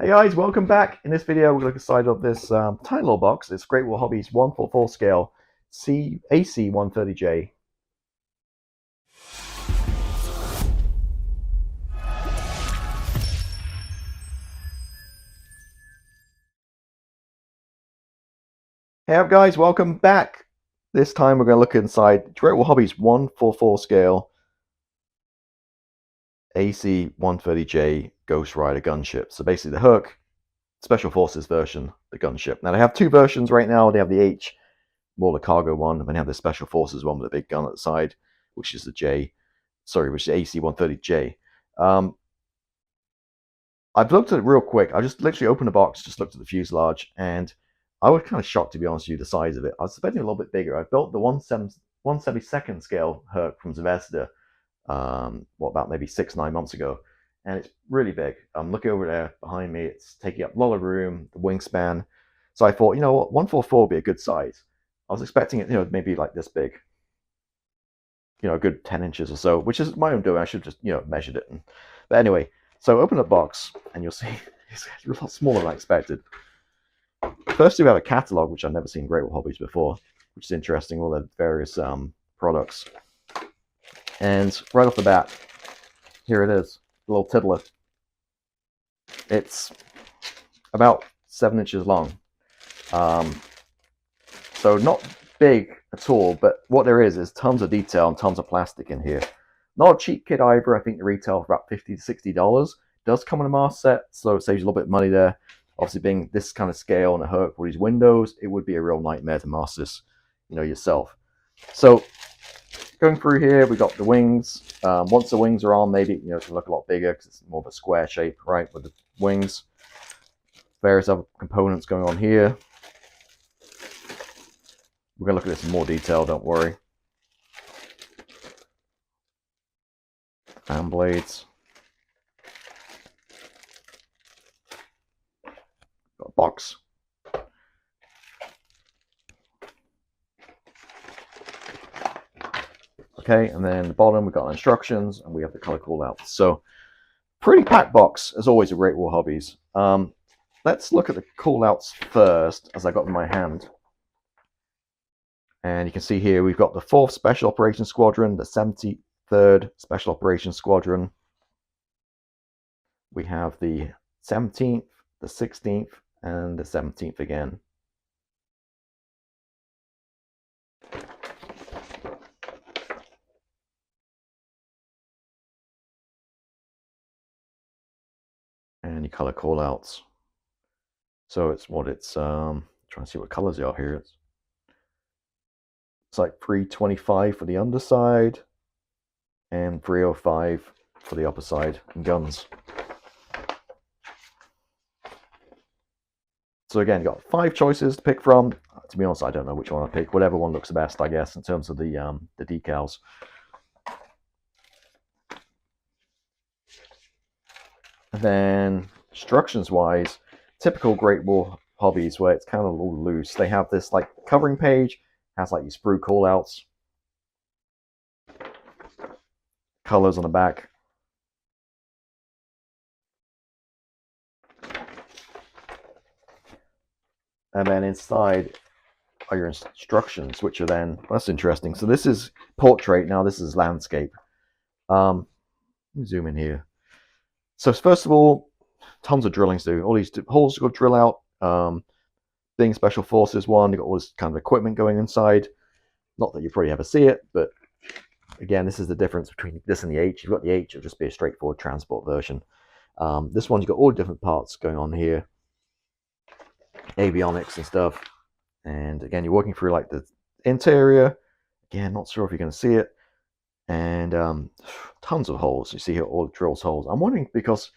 Hey guys, welcome back. In this video, we're going to look inside of this tiny little box. It's Great Wall Hobbies 144 scale AC-130J. Hey up guys, welcome back. This time we're going to look inside Great Wall Hobbies 144 scale AC-130J Ghostwriter gunship. So basically the Hook Special Forces version, the gunship. Now they have two versions right now. They have the H, more the cargo one, and then they have the Special Forces one with a big gun at the side, which is the J. Sorry, which is AC-130J. I've looked at it real quick. I just literally opened the box, just looked at the fuselage, and I was kind of shocked, to be honest with you, the size of it. I was expecting a little bit bigger. I built the 172nd scale Herc from Zvezda, about maybe 6-9 months ago, and it's really big. I'm looking over there behind me. It's taking up a lot of room, the wingspan. So I thought, you know what, 144 would be a good size. I was expecting it, maybe like this big, a good 10 inches or so, which is my own doing. I should just, measured it. But anyway, so open the box and you'll see it's a lot smaller than I expected. First, we have a catalog, which I've never seen Great Wall Hobbies before, which is interesting, all the various products. And right off the bat, here it is, a little tiddler. It's about 7 inches long. So not big at all, but what there is tons of detail and tons of plastic in here. Not a cheap kit either. I think the retail for about $50 to $60. Does come in a mask set, so it saves you a little bit of money there. Obviously, being this kind of scale and a Herc with these windows, it would be a real nightmare to mask this, yourself. So going through here, we got the wings. Once the wings are on, maybe it can look a lot bigger because it's more of a square shape, right, with the wings. Various other components going on here. We're going to look at this in more detail, don't worry. Fan blades. Got a box. Okay, and then the bottom, we've got instructions, and we have the color callouts. So, pretty packed box, as always, with Great Wall Hobbies. Let's look at the callouts first, as I got in my hand. And you can see here, we've got the 4th Special Operations Squadron, the 73rd Special Operations Squadron. We have the 17th, the 16th, and the 17th again. And your color callouts. So it's trying to see what colors they are here. It's like 325 for the underside and 305 for the upper side and guns. So again, you got 5 choices to pick from. To be honest, I don't know which one I pick. Whatever one looks the best, I guess, in terms of the decals. And then instructions-wise, typical Great Wall Hobbies where it's kind of a little loose. They have this like covering page, has like these sprue callouts, colors on the back. And then inside are your instructions, which are then, that's interesting. So this is portrait, now this is landscape. Let me zoom in here. So first of all, tons of drilling to do. All these holes you've got to drill out. Being Special Forces one, you've got all this kind of equipment going inside. Not that you probably ever see it, but again, this is the difference between this and the H. You've got the H, it'll just be a straightforward transport version. This one, you've got all the different parts going on here. Avionics and stuff. And again, you're working through like the interior. Again, not sure if you're going to see it. And tons of holes. You see here all the drills holes. I'm wondering, because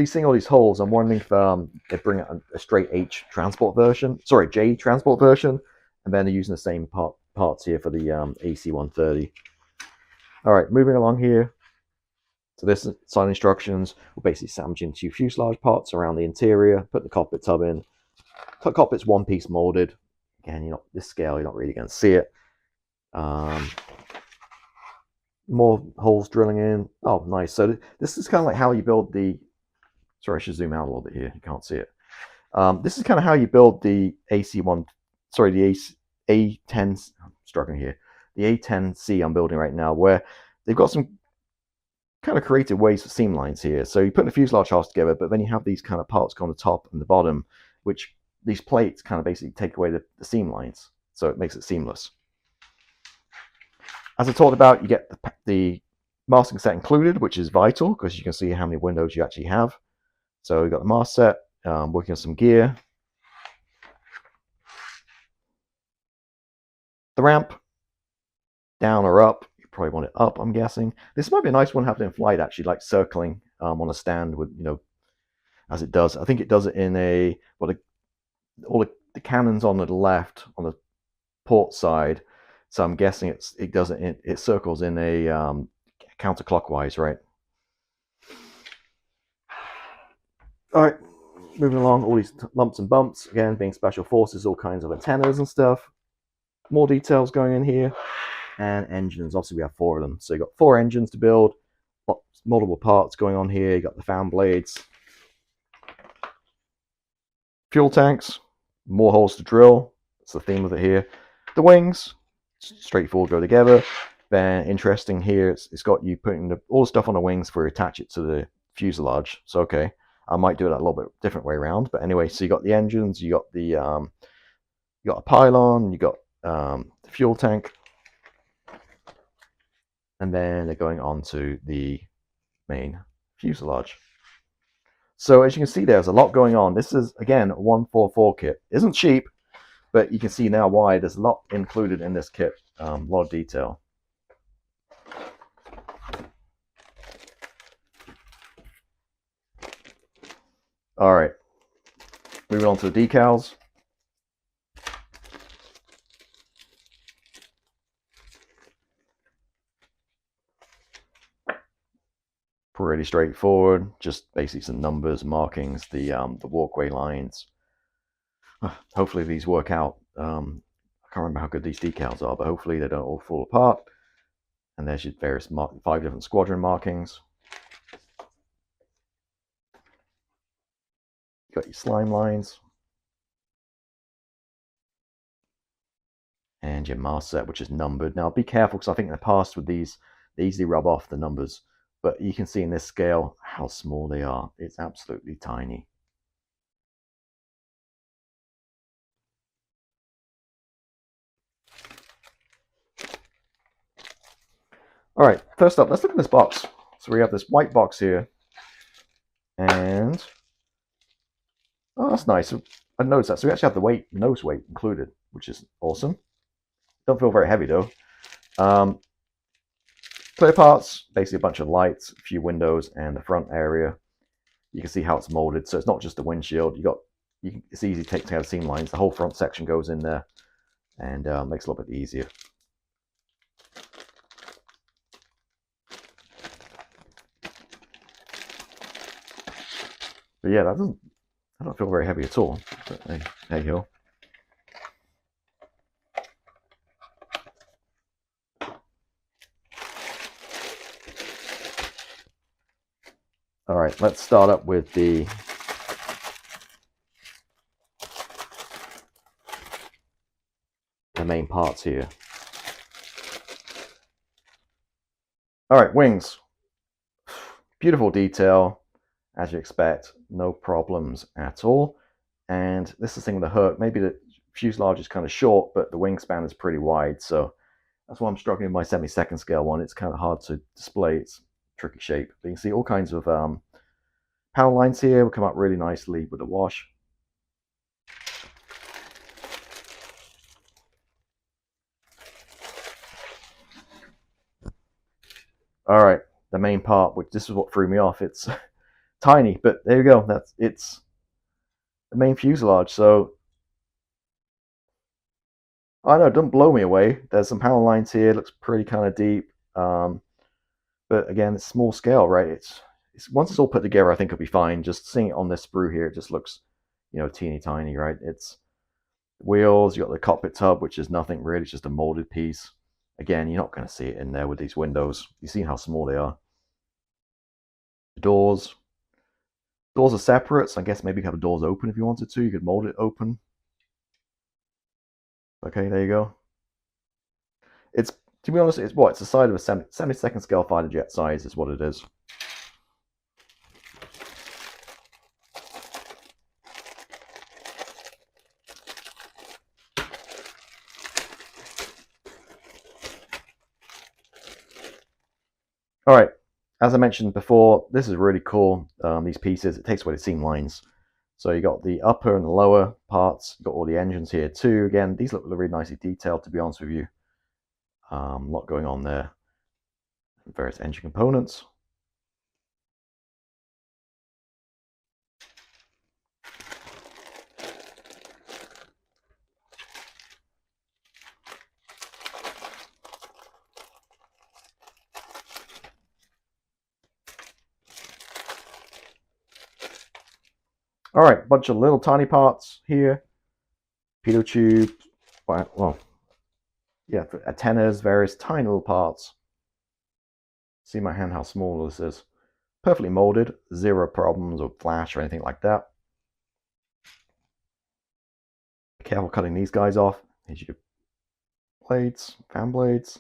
seeing all these holes, I'm wondering if they bring out a straight H transport version. Sorry, J transport version. And then they're using the same parts here for the AC-130. All right, moving along here. So this side instructions will basically sandwich into fuselage parts around the interior, put the cockpit tub in. The cockpit's one-piece molded. Again, this scale, you're not really going to see it. More holes drilling in. Oh, nice. So this is kind of like how you build the Sorry, I should zoom out a little bit here. You can't see it. This is kind of how you build the the A10. I'm struggling here. The A10C I'm building right now, where they've got some kind of creative ways for seam lines here. So you put the fuselage halves together, but then you have these kind of parts go on the top and the bottom, which these plates kind of basically take away the seam lines. So it makes it seamless. As I talked about, you get the masking set included, which is vital because you can see how many windows you actually have. So we've got the mask set, working on some gear. The ramp, down or up. You probably want it up, I'm guessing. This might be a nice one having in flight, actually, like circling on a stand with, as it does. I think it does it in all the cannons on the left, on the port side. So I'm guessing it circles in a counterclockwise, right? All right, moving along, all these lumps and bumps, again, being special forces, all kinds of antennas and stuff. More details going in here. And engines, obviously we have 4 of them. So you've got 4 engines to build, multiple parts going on here. You got the fan blades, fuel tanks, more holes to drill. That's the theme of it here. The wings, straightforward, go together. Then interesting here, it's got you putting all the stuff on the wings before you attach it to the fuselage. So okay, I might do it a little bit different way around, but anyway. So you got the engines, you got a pylon, you got the fuel tank, and then they're going on to the main fuselage. So as you can see, there's a lot going on. This is, again, a 144 kit. Isn't cheap, but you can see now why. There's a lot included in this kit, a lot of detail. All right, moving on to the decals. Pretty straightforward, just basically some numbers, markings, the walkway lines. Hopefully these work out. I can't remember how good these decals are, but hopefully they don't all fall apart. And there's your various 5 different squadron markings. You got your slime lines. And your mask set, which is numbered. Now be careful, because I think in the past with these, they easily rub off the numbers. But you can see in this scale how small they are. It's absolutely tiny. All right, first up, let's look at this box. So we have this white box here. And, oh, that's nice. I noticed that. So we actually have the nose weight included, which is awesome. Don't feel very heavy though. Clear parts, basically a bunch of lights, a few windows, and the front area. You can see how it's molded, so it's not just the windshield. It's easy to take together seam lines. The whole front section goes in there, and makes it a little bit easier. But yeah, that don't feel very heavy at all. But there you go. All right, let's start up with the main parts here. All right, wings. Beautiful detail, as you expect. No problems at all. And this is the thing with the Herc. Maybe the fuselage is kind of short, but the wingspan is pretty wide. So that's why I'm struggling with my 72nd scale one. It's kind of hard to display. It's tricky shape. But you can see all kinds of power lines here will come up really nicely with the wash. All right, the main part, which this is what threw me off. It's tiny, but there you go. It's the main fuselage. So I know it doesn't blow me away. There's some power lines here. It looks pretty kind of deep. But again, it's small scale, right? It's once it's all put together, I think it'll be fine. Just seeing it on this sprue here, it just looks, teeny tiny, right? It's wheels. You got the cockpit tub, which is nothing really. It's just a molded piece. Again, you're not going to see it in there with these windows. You've seen how small they are. The doors. Doors are separate, so I guess maybe you could have the doors open if you wanted to. You could mold it open. Okay, there you go. It's, to be honest, it's what? It's the size of a 72nd scale fighter jet size is what it is. All right, as I mentioned before, this is really cool. These pieces, it takes away the seam lines. So you got the upper and the lower parts. You got all the engines here too. Again, these look really nicely detailed, to be honest with you. A lot going on there. Various engine components. All right, bunch of little tiny parts here. Pitot tube, well, yeah, antennas, various tiny little parts. See my hand how small this is. Perfectly molded, zero problems or flash or anything like that. Be careful cutting these guys off. Here's your blades, fan blades.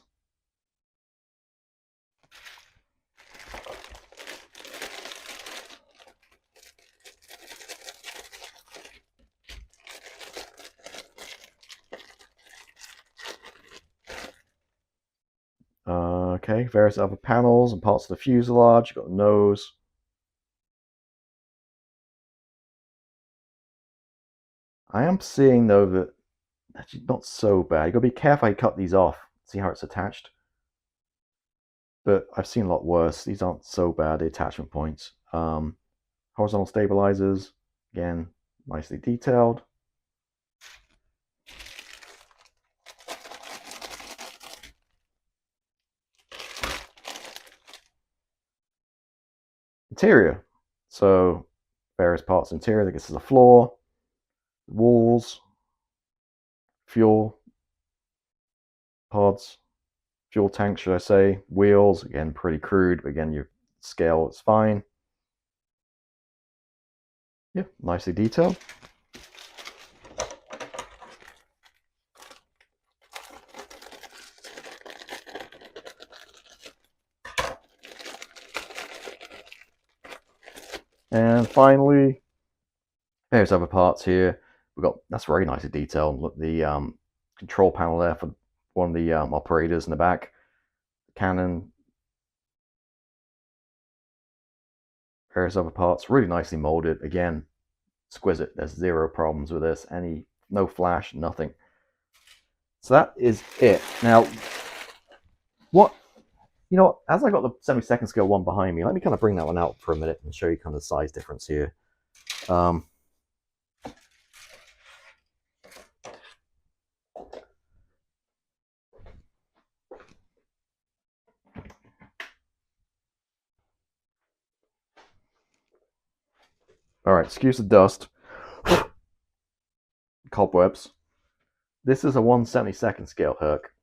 Okay, various other panels and parts of the fuselage. You've got the nose. I am seeing though that actually not so bad. You got to be careful how you cut these off. See how it's attached. But I've seen a lot worse. These aren't so bad, the attachment points. Horizontal stabilizers, again, nicely detailed. Interior. So various parts interior. I guess there's a floor, walls, fuel pods, fuel tank, should I say, wheels. Again, pretty crude, but again, your scale is fine. Yeah, nicely detailed. And finally, there's other parts here. We've got, that's very nicely detailed. Look, the control panel there for one of the operators in the back. Cannon. Various other parts, really nicely molded. Again, exquisite. There's zero problems with this. No flash, nothing. So that is it. Now, what, as I got the 72nd scale one behind me, let me kind of bring that one out for a minute and show you kind of the size difference here. All right, excuse the dust. Cobwebs. This is a 1/72nd scale Herc.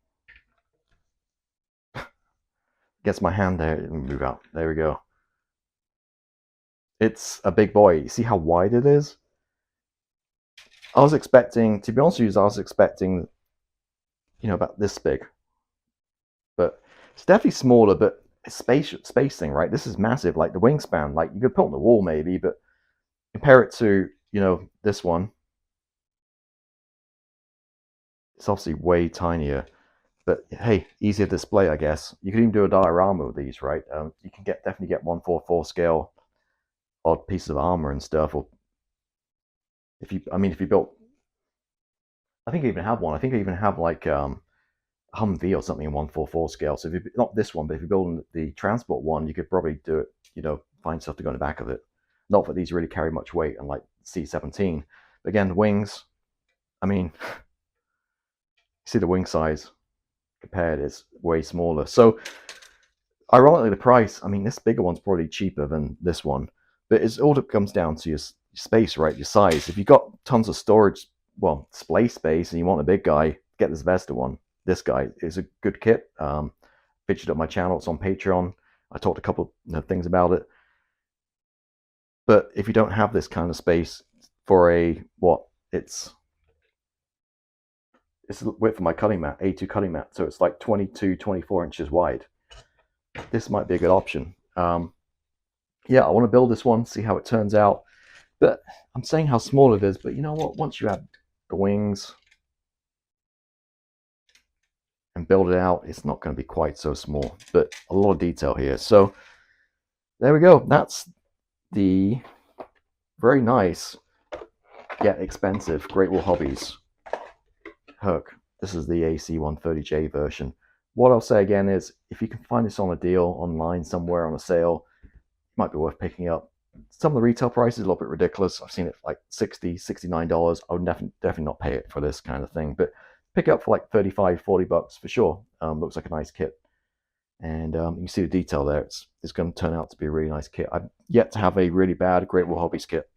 Gets my hand there. Let me move out. There we go. It's a big boy. You see how wide it is? I was expecting, to be honest with you, I was expecting, about this big. But it's definitely smaller, but spacing, right? This is massive. Like the wingspan, like you could put on the wall maybe, but compare it to, this one. It's obviously way tinier. But hey, easier display, I guess. You could even do a diorama with these, right? You can definitely get 1/4 scale odd pieces of armor and stuff. Or if you built, I think I even have one. I think I even have like Humvee or something in 1/4 scale. So if you, not this one, but if you're building the transport one, you could probably do it. Find stuff to go in the back of it. Not that these really carry much weight, unlike C-17. But again, the wings. I mean, see the wing size compared is way smaller. So ironically, the price. I mean, this bigger one's probably cheaper than this one. But it all comes down to your space, right? Your size. If you've got tons of storage, well, display space, and you want a big guy, get this Vesta one. This guy is a good kit. Featured on my channel. It's on Patreon. I talked a couple of things about it. But if you don't have this kind of space for a, what, it's the width of my cutting mat, A2 cutting mat, so it's like 22, 24 inches wide. This might be a good option. Yeah, I want to build this one, see how it turns out. But I'm saying how small it is, but you know what? Once you add the wings and build it out, it's not going to be quite so small, but a lot of detail here. So there we go. That's the very nice yet expensive Great Wall Hobbies hook. This is the AC-130J version. What I'll say again is, if you can find this on a deal online somewhere on a sale, it might be worth picking up. Some of the retail prices are a little bit ridiculous. I've seen it for like $60, $69. I would definitely not pay it for this kind of thing, but pick it up for like 35, 40 bucks for sure. Looks like a nice kit. And you can see the detail there. It's going to turn out to be a really nice kit. I've yet to have a really bad Great Wall Hobbies kit.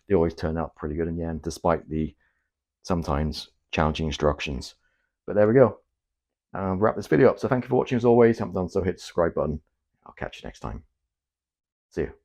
They always turn out pretty good in the end, despite the sometimes challenging instructions. But there we go. Wrap this video up. So thank you for watching as always. If you haven't done so, hit the subscribe button. I'll catch you next time. See you.